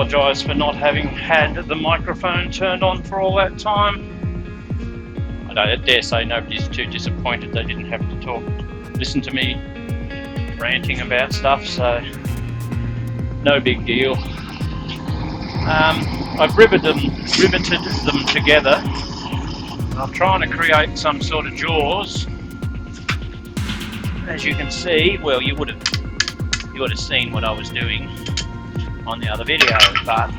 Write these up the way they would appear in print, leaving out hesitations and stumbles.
apologise for not having had the microphone turned on for all that time. I dare say nobody's too disappointed they didn't have to listen to me ranting about stuff, so no big deal. I've riveted them together. I'm trying to create some sort of jaws. As you can see, well, you would have seen what I was doing on the other video, but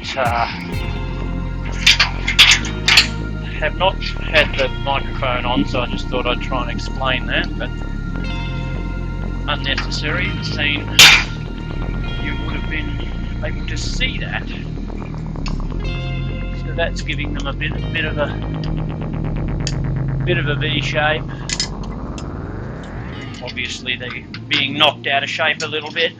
have not had the microphone on, so I just thought I'd try and explain that, but unnecessary, seeing you would have been able to see that. So that's giving them a bit of a V shape. Obviously they're being knocked out of shape a little bit.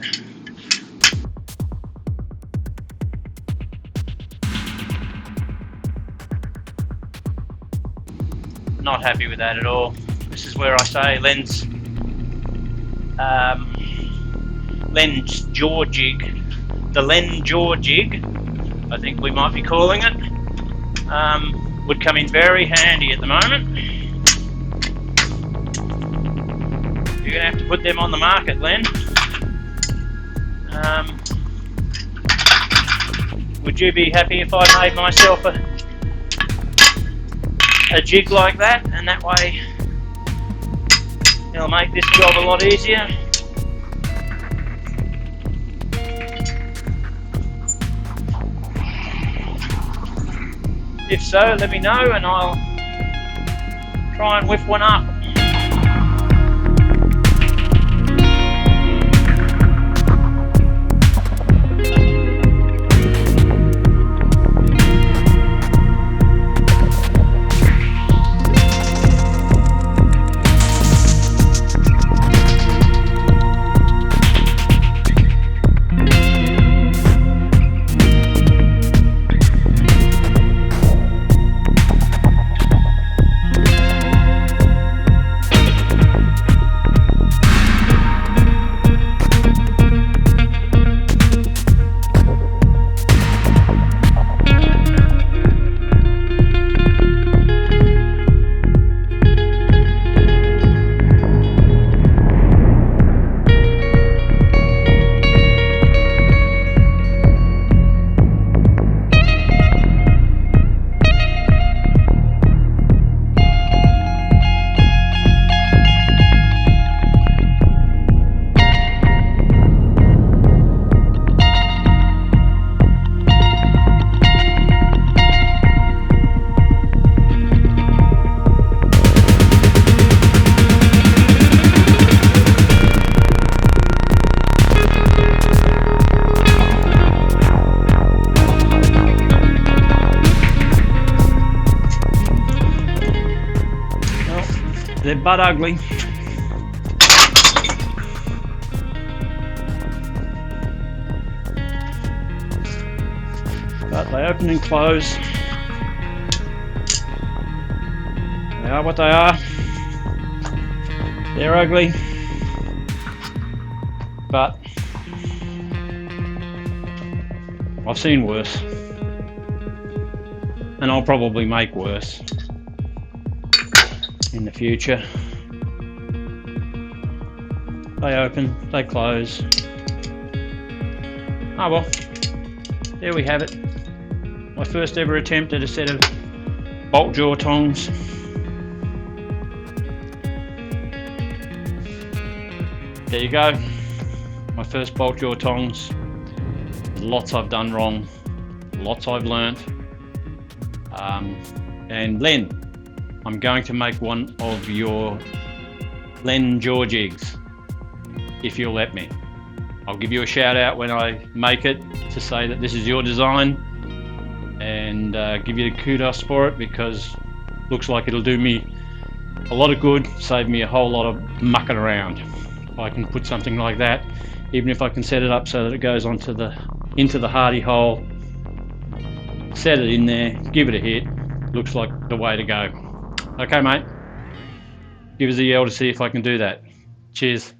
Not happy with that at all. This is where I say lens jaw jig. The lens jaw jig, I think we might be calling it, would come in very handy at the moment. You're going to have to put them on the market, Len. Would you be happy if I made myself a jig like that, and that way it'll make this job a lot easier? If so, let me know and I'll try and whip one up. They're butt ugly. But they open and close. They are what they are. They're ugly. But I've seen worse. And I'll probably make worse in the future. They open, they close. Oh well, there we have it. My first ever attempt at a set of bolt jaw tongs. There you go, my first bolt jaw tongs. Lots I've done wrong, lots I've learnt. And Len, I'm going to make one of your Len jaw jigs, if you'll let me. I'll give you a shout out when I make it to say that this is your design, and give you the kudos for it, because looks like it'll do me a lot of good, save me a whole lot of mucking around. If I can put something like that, even if I can set it up so that it goes into the hardy hole, set it in there, give it a hit, looks like the way to go. Okay mate, give us a yell to see if I can do that. Cheers.